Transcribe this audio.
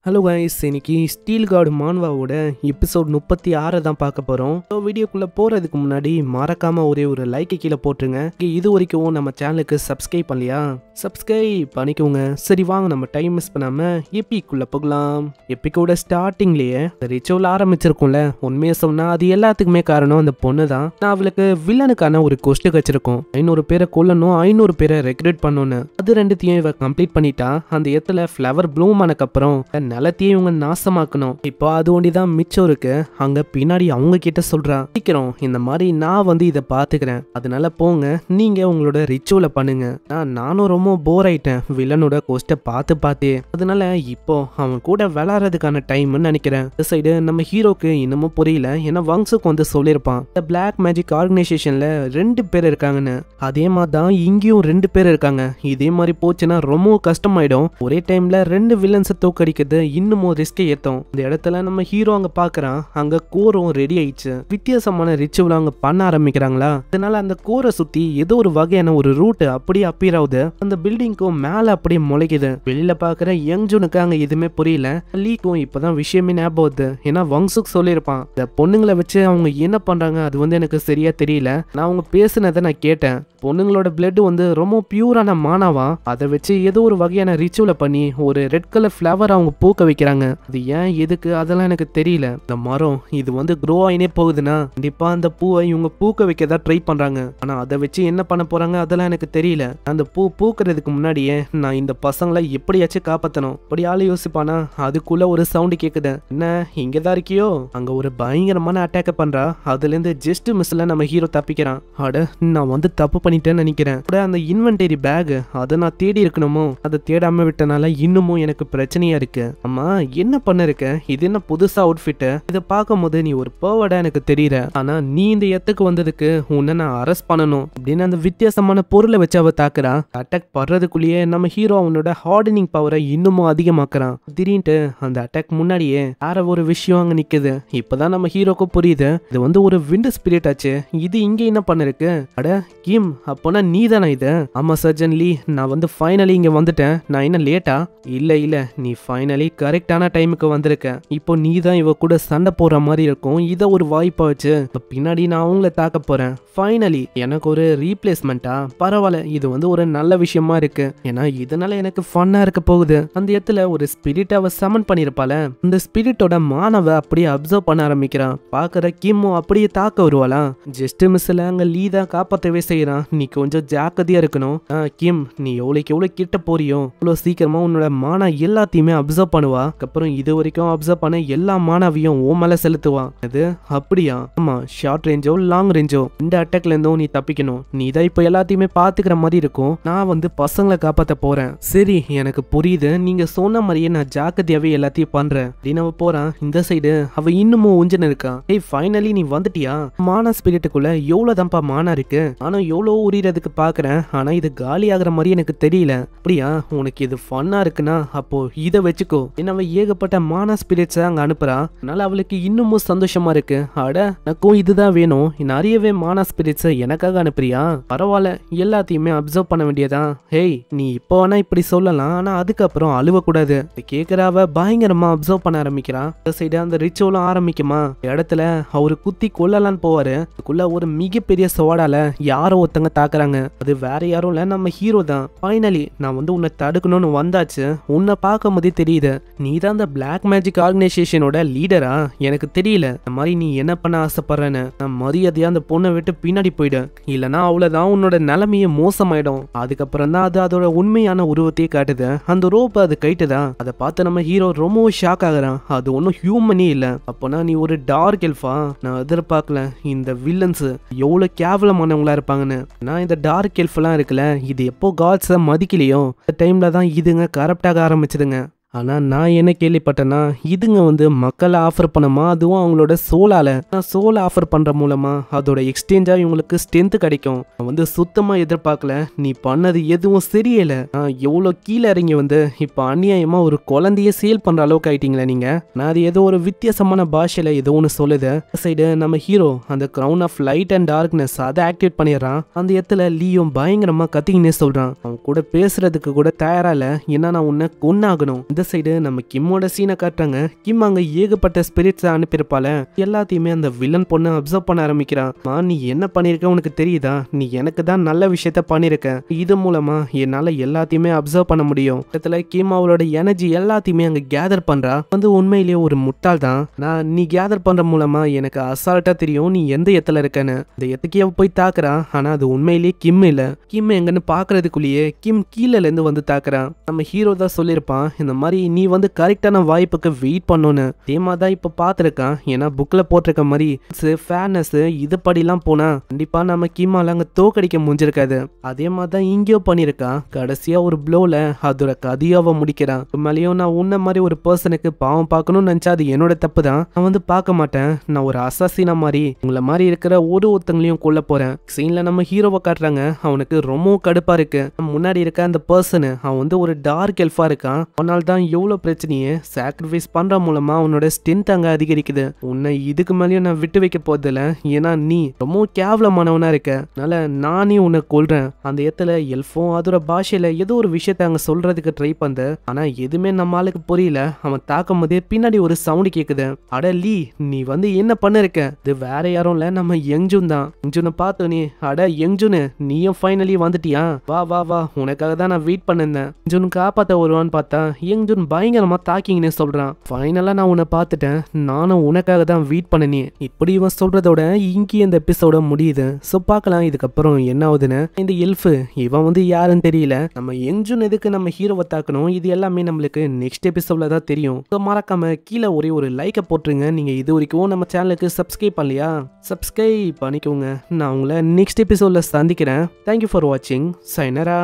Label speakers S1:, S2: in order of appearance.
S1: Hello guys, இன்னைக்கு steel card மான்வாவோட episode 36 தான் பார்க்க போகிறோம். ஸோ வீடியோக்குள்ளே போகிறதுக்கு முன்னாடி மறக்காமல் ஒரே ஒரு லைக்கு கீழே போட்டுருங்க. இது வரைக்கும் நம்ம சேனலுக்கு சப்ஸ்கிரைப் பண்ணலையா? சப்ஸ்கிரைப் பண்ணிக்கோங்க. சரி வாங்க, நம்ம டைம் மிஸ் பண்ணாமல் எப்பிக்குள்ளே போகலாம். எப்பிக்கோட ஸ்டார்டிங்லேயே ரிச்சுவல் ஆரம்பிச்சிருக்கோம்ல, உண்மையை சொன்னால் அது எல்லாத்துக்குமே காரணம் அந்த பொண்ணு தான். நான் அவளுக்கு வில்லனுக்கான ஒரு கொஸ்ட்டு வச்சிருக்கோம். 500 பேரை கொல்லணும், 500 பேரை ரெக்ரூட் பண்ணணும்னு. அது ரெண்டுத்தையும் இவ கம்ப்ளீட் பண்ணிட்டா. அந்த இடத்துல ஃப்ளவர் ப்ளூம் ஆனக்கப்புறம் நிலத்தையே இவங்க நாசமாக்கணும். இப்போ அது ஒண்டிதான் மிச்சம் இருக்கு. அங்க பின்னாடி அவங்க கிட்ட சொல்றா, சீக்கிரம் இந்த மாதிரி நான் வந்து இதை பாத்துக்கிறேன், அதனால போங்க, நீங்க உங்களோட ரிச்சுவலை பண்ணுங்க. நானும் ரொம்ப போர் ஆயிட்டேன் வில்லனோட கோஸ்ட்டை பார்த்தே. அதனால இப்போ அவன் கூட விளையாடுறதுக்கான டைம்னு நினைக்கிறேன். இந்த சைடு நம்ம ஹீரோக்கு இன்னமும் புரியல. ஏன்னா வங்சுக்கு வந்து சொல்லியிருப்பான், இந்த பிளாக் மேஜிக் ஆர்கனைசேஷன்ல 2 பேர் இருக்காங்கன்னு. அதே மாதிரி தான் இங்கேயும் 2 பேர் இருக்காங்க. இதே மாதிரி போச்சுன்னா ரொம்ப கஷ்டமாயிடும். ஒரே டைம்ல 2 வில்லன்ஸை தோக்கடிக்கிறது இன்னமும் ரிஸ்க் ஏத்தோம். இந்த இடத்துல நம்ம ஹீரோ அங்க பாக்குறான், அங்க கோரும் ரெடி ஆயிடுச்சு. வித்தியாசமான ரிச்சுவல் அவங்க பண்ண ஆரம்பிக்கிறாங்களா. அதனால அந்த கோரை சுத்தி ஏதோ ஒரு வகையான ஒரு ரூட் அப்படியே அப்பீர் ஆகுது. அந்த பில்டிங்க்கும் மேல அப்படியே முளைக்குது. வெளியில பாக்குற யங்ஜுனுக்கு அங்க எதுவுமே புரியல. லீக்கும் இப்பதான் விஷயமே ஞாபகம் வருது. ஏன்னா வங்சுக் சொல்லியிருப்பான், இந்த பொண்ணுங்களை வச்சு அவங்க என்ன பண்றாங்க அது வந்து எனக்கு சரியா தெரியல. நான் அவங்க பேசுனதை நான் கேட்டேன். பொண்ணுங்களோட பிளட் வந்து ரொம்ப பியூரான மானாவா, அதை வச்சு ஏதோ ஒரு வகையான ரிச்சுவலை பண்ணி ஒரு ரெட் கலர் ஃபிளவர் அவங்க பூக்க வைக்கிறாங்க. அது ஏன் எதுக்கு அதெல்லாம் எனக்கு தெரியல. இந்த மரம் இது வந்து க்ரோ ஆயினே போகுதுன்னா கண்டிப்பா அந்த பூவை இவங்க பூக்க வைக்கதான் ட்ரை பண்றாங்க. ஆனா அதை வச்சு என்ன பண்ண போறாங்க அதெல்லாம் எனக்கு தெரியல. அந்த பூ பூக்கிறதுக்கு முன்னாடியே நான் இந்த பசங்களை எப்படியாச்சும் காப்பாத்தணும். அப்படி ஆளு யோசிப்பானா, அதுக்குள்ள ஒரு சவுண்ட் கேக்குது. என்ன இங்கதான் இருக்கியோ? அங்க ஒரு பயங்கரமான அட்டாக் பண்றா. அதுல இருந்து ஜஸ்ட் மிஸ்ல நம்ம ஹீரோ தப்பிக்கிறான். அட, நான் வந்து தப்பு பண்ணிட்டேன்னு நினைக்கிறேன். கூட அந்த இன்வென்டரி பேக் அதை நான் தேடி இருக்கணுமோ, அதை தேடாம விட்டனால இன்னமும் எனக்கு பிரச்சனையா இருக்கு. அம்மா என்ன பண்ண இருக்க? இது என்ன புதுசா அவுட்ஃபிட்? இதை பார்க்கும் போது நீ ஒரு பர்வர்டா எனக்கு தெரியற. ஆனா நீ இந்த இடத்துக்கு வந்ததுக்கு உன்னை நான் அரெஸ்ட் பண்ணணும் அப்படின்னு அந்த வித்தியாசமான பொருளை வச்சு அவ தாக்குறா. அட்டாக் படுறதுக்குள்ளேயே நம்ம ஹீரோ அவனோட ஹார்டனிங் பவரை இன்னமும் அதிகமாக்குறான். திடீர்னு அந்த அட்டாக் முன்னாடியே வேற ஒரு விஷயம் அங்க நிக்குது. இப்பதான் நம்ம ஹீரோக்கு புரியுது, இது வந்து ஒரு விண்ட் ஸ்பிரிட் ஆச்சு. இது இங்க என்ன பண்ணிருக்கு? அட கிம், அப்போனா நீ தானே இது? ஆமா சர்ஜன்லி, நான் வந்து ஃபைனலி இங்க வந்துட்டேன். நான் என்ன லேட்டா? இல்ல நீ ஃபைனலி கரெக்டான டைமுக்கு வந்திருக்க. இப்போ நீ தான் இவ கூட சண்டை போடுற மாதிரி இருக்கும். இதை ஒரு வாய்ப்பா வச்சு பின்னாடி நான் அவங்கள தாக்க போறேன். ஃபைனலி எனக்கு ஒரு ரீப்ளேஸ்மெண்டா? பரவாயில்ல, இது வந்து ஒரு நல்ல விஷயமா இருக்கு. ஏன்னா இதனால எனக்கு ஃபன்னா இருக்க போகுது. அந்த இடத்துல ஒரு ஸ்பிரிட் அவ சமன் பண்ணிருப்பால, அந்த ஸ்பிரிட்டோட மானவ அப்படியே அப்சர்வ் பண்ண ஆரம்பிக்கிறான். பாக்குற கிம்மோ அப்படியே தாக்க வருவாளா. ஜஸ்ட் மிஸ்ல அங்க லீ தான் காப்பாத்தவே செய்யறான். நீ கொஞ்சம் ஜாக்கிரதையா இருக்கணும். கிம், நீ எவ்வளவு கிட்ட போறியோ அவ்வளவு சீக்கிரமா உன்னோட மானா எல்லாத்தையுமே அப்சர்வ் பண்ணுவா. அப்புறம் இது வரைக்கும் அப்சர்வ் பண்ண எல்லா மானாவையும் ஓ மேல செலுத்துவான். அது அப்படியா? ஆமா, ஷார்ட் ரேஞ்சோ லாங் ரேஞ்சோ இந்த அட்டாக்ல இருந்தும் நீ தப்பிக்கணும். நீ தான் இப்போ எல்லாத்தையுமே பாத்துக்கிற மாதிரி இருக்கும். நான் வந்து பசங்களை காப்பாத்த போறேன். சரி, எனக்கு புரியுது. நீங்க சொன்ன மாதிரியே நான் ஜாக்கிரதையாவே எல்லாத்தையும் பண்றேன் அப்படின்னு அவ போறான். இந்த சைடு அவ இன்னமும் ஊஞ்சன்னு இருக்கா. ஏய், ஃபைனலி நீ வந்துட்டியா? மானா ஸ்பிரிட்டுக்குள்ள எவ்வளவுதான்ப்பா மானா இருக்கு. ஆனா எவ்வளவு உரியறதுக்கு பாக்குறேன். ஆனா இது காலி ஆகுற மாதிரி எனக்கு தெரியல. அப்படியா? உனக்கு இது ஃபன்னா இருக்குன்னா அப்போ இதை வச்சுக்கோ. அவ ஏகப்பட்ட மானா ஸ்பிரிட்ஸ் அங்க அனுப்புறா. அதனால அவளுக்கு இன்னமும் சந்தோஷமா இருக்கு. அட, எனக்கும் இதுதான் வேணும். நிறையவே மானா ஸ்பிரிட்ஸ் எனக்காக அனுப்புறியா? பரவாயில்ல, எல்லாத்தையுமே அப்சர்வ் பண்ண வேண்டியதான். ஹேய், நீ இப்போ வேணா இப்படி சொல்லலாம், ஆனா அதுக்கப்புறம் அழுவ கூடாது. கேக்குறாவ பயங்கரமா அப்சர்வ் பண்ண ஆரம்பிக்கிறான். இந்த சைடு அந்த ரிச்சுவலும் ஆரம்பிக்குமா. இடத்துல அவரு குத்தி கொல்லலான்னு போவாரு. அதுக்குள்ள ஒரு மிகப்பெரிய சோடால யாரோ ஒருத்தங்க தாக்குறாங்க. அது வேற யாரும் இல்ல, நம்ம ஹீரோ தான். ஃபைனலி நான் வந்து உன்னை தடுக்கணும்னு வந்தாச்சு. உன்னை பார்க்கும் போதே தெரியுது, நீ தான் அந்த பிளாக் மேஜிக் ஆர்கனைசேஷனோட லீடரா? எனக்கு தெரியல இந்த மாதிரி நீ என்ன பண்ண ஆசைப்படுறேன்னு. நான் மரியாதையா அந்த பொண்ணை விட்டு பின்னாடி போயிடு, இல்லனா அவ்வளவுதான், உன்னோட நிலைமையே மோசமாயிடும். அதுக்கப்புறம் தான் அது அதோட உண்மையான உருவத்தையே காட்டுது. அந்த ரோப் அது கைட்டுதான். அதை பார்த்து நம்ம ஹீரோ ரொம்ப ஷாக் ஆகுறான். அது ஒன்னும் ஹியூமனே இல்ல. அப்போனா நீ ஒரு டார்க் எல்ஃபா? நான் எதிர்பார்க்கல இந்த வில்லன்ஸ் எவ்வளவு கேவலமானவங்களா இருப்பாங்கன்னு. நான் இந்த டார்க் எல்ஃப் எல்லாம் இருக்குல்ல, இது எப்போ காட்ஸை மதிக்கலையோ அந்த டைம்ல தான் இதுங்க கரப்டாக ஆரம்பிச்சதுங்க. ஆனால் நான் என்ன கேள்விப்பட்டேன்னா, இதுங்க வந்து மக்களை ஆஃபர் பண்ணுமா, அதுவும் அவங்களோட சோலால. சோலை ஆஃபர் பண்ணுற மூலமாக அதோட எக்ஸ்சேஞ்சாக இவங்களுக்கு ஸ்ட்ரென்த் கிடைக்கும். நான் வந்து சுத்தமாக எதிர்பார்க்கல. நீ பண்ணது எதுவும் சரியில்லை. எவ்வளோ கீழே இறங்கி வந்து இப்போ அநியாயமாக ஒரு குழந்தைய சேல் பண்ணுற அளவுக்கு ஆயிட்டீங்களே நீங்கள். நான் அது ஏதோ ஒரு வித்தியாசமான பாஷையில் ஏதோ ஒன்று சொல்லுது. சைடு நம்ம ஹீரோ அந்த crown of light and darkness அதை ஆக்டிவேட் பண்ணிடுறான். அந்த இடத்துல லீயும் பயங்கரமாக கத்திக்கினே சொல்கிறான். அவன் கூட பேசுறதுக்கு கூட தயாரா இல்லை. ஏன்னா நான் உன்னை கொன்னாகணும். இந்த சைடு நம்ம கிம்மோட சீனை காட்டுறாங்க. கிம் அங்க ஏகப்பட்ட ஸ்பிரிட்ஸை அனுப்பியிருப்பால, எல்லாத்தையுமே அந்த வில்லன் பொண்ணு அப்சர்வ் பண்ண ஆரம்பிக்கிறான். நீ என்ன பண்ணிருக்க உனக்கு தெரியுதா? நீ எனக்கு தான் நல்ல விஷயத்த பண்ணிருக்க. இது மூலமா என்னால எல்லாத்தையுமே அப்சர்வ் பண்ண முடியும். இடத்துல கிம் அவளோட எனர்ஜி எல்லாத்தையுமே அங்க கேதர் பண்றா. உண்மையிலேயே ஒரு முட்டாள் தான். நீ கேதர் பண்ற மூலமா எனக்கு அசால்ட்டா தெரியும் நீ எந்த இடத்துல இருக்கன்னு. இந்த இடத்துக்கே போய் தாக்குறா. ஆனா அது உண்மையிலேயே கிம் இல்ல. கிம் எங்கன்னு பாக்குறதுக்குள்ளேயே கிம் கீழ இருந்து வந்து தாக்குறான். நம்ம ஹீரோ தான் சொல்லியிருப்பான், இந்த மாதிரி நீ கரெக்டான வாய்ப்புக்கு வெயிட் பண்ணணும்னு. தேமா தான் இப்ப பாத்துருக்கான். ஏன்னா புக்ல போட்டிருக்க மாதிரி ஃபேர்னஸ் இதுபடிலாம் போனா கண்டிப்பா நம்ம கிம்மால அங்க தோக்கடிக்க முடிஞ்சிருக்காது. அதே மாதிரி தான் இங்கேயோ பண்ணிருக்கான். கடைசியா ஒரு ப்ளோல அதோட கதையாவ முடிக்கிறான். மேலேயும் நான் உன்ன மாதிரி ஒரு பர்சனுக்கு பாவம் பார்க்கணும்னு நினைச்சா அது என்னோட தப்பு தான். நான் பார்க்க மாட்டேன். நான் ஒரு அசாசினா மாதிரி உங்களை மாதிரி இருக்கிற ஒருத்தங்களையும் கொல்ல போறேன். சீன்ல நம்ம ஹீரோவை காட்டுறாங்க. அவனுக்கு ரொம்ப கடுப்பா இருக்கு. முன்னாடி இருக்க அந்த பர்சனு அவன் ஒரு டார்க் எல்ஃபா இருக்கான். அவனால தான் எவ்வளவு பிரச்சனையே சாக்ரிஃபைஸ் பண்ற மூலமா அவனோட ஸ்ட்ரென்த் அங்க அதிகரிக்குது. உன்னை இதுக்கு மேலேயும் நான் விட்டு வைக்க போதில்ல. ஏன்னா நீ ரொம்ப கேவலமானவனா இருக்க. அதனால நானே உன்னை கொல்றேன். அந்த இடத்துல எல்ஃபும் அதோட பாஷையில ஏதோ ஒரு விஷயத்த அங்க சொல்றதுக்கு ட்ரை பண்ண. ஆனா எதுவுமே நம்ம ஆளுக்கு புரியல. அவன் தாக்கும் போதே பின்னாடி ஒரு சவுண்ட் கேக்குது. அட லீ, நீ என்ன பண்ணிருக்க? இது வேற யாரும் இல்ல, நம்ம யங்ஜுன் தான். யங்ஜுனை பார்த்து நீ, அட யங்ஜுனு நீயும் ஃபைனலி வந்துட்டியா? வா வா வா, உனக்காக தான் நான் வெயிட் பண்ணிருந்தேன். யங்ஜுன் காப்பாத்த வருவான்னு பார்த்தா யங்ஜுன் பயங்கரமா தாக்கிங்கன்னு சொல்றான். ஃபைனலா நான் உன்னை பார்த்துட்டேன். நானும் உனக்காக தான் வெயிட் பண்ணனே. இப்படி இவன் சொல்றதோட இங்கே இந்த எபிசோட முடியுது. சோ பார்க்கலாம் இதுக்கப்புறம் என்ன ஆகுதுன்னு. இந்த எல்ஃப் இவன் யாருன்னு தெரியல. நம்ம யங்ஜுன் எதுக்கு நம்ம ஹீரோவை தாக்கணும், இது எல்லாமே நம்மளுக்கு நெக்ஸ்ட் எபிசோட்ல தான் தெரியும். ஸோ மறக்காம கீழே ஒரு லைக்கை போட்டுருங்க. நீங்க இது வரைக்கும் நம்ம சேனலுக்கு சப்ஸ்கிரைப் பண்ணலையா? சப்ஸ்கிரைப் பண்ணிக்கோங்க. நான் உங்களை நெக்ஸ்ட் எபிசோட்ல சந்திக்கிறேன். தேங்க்யூ ஃபார் வாட்சிங். சைனரா.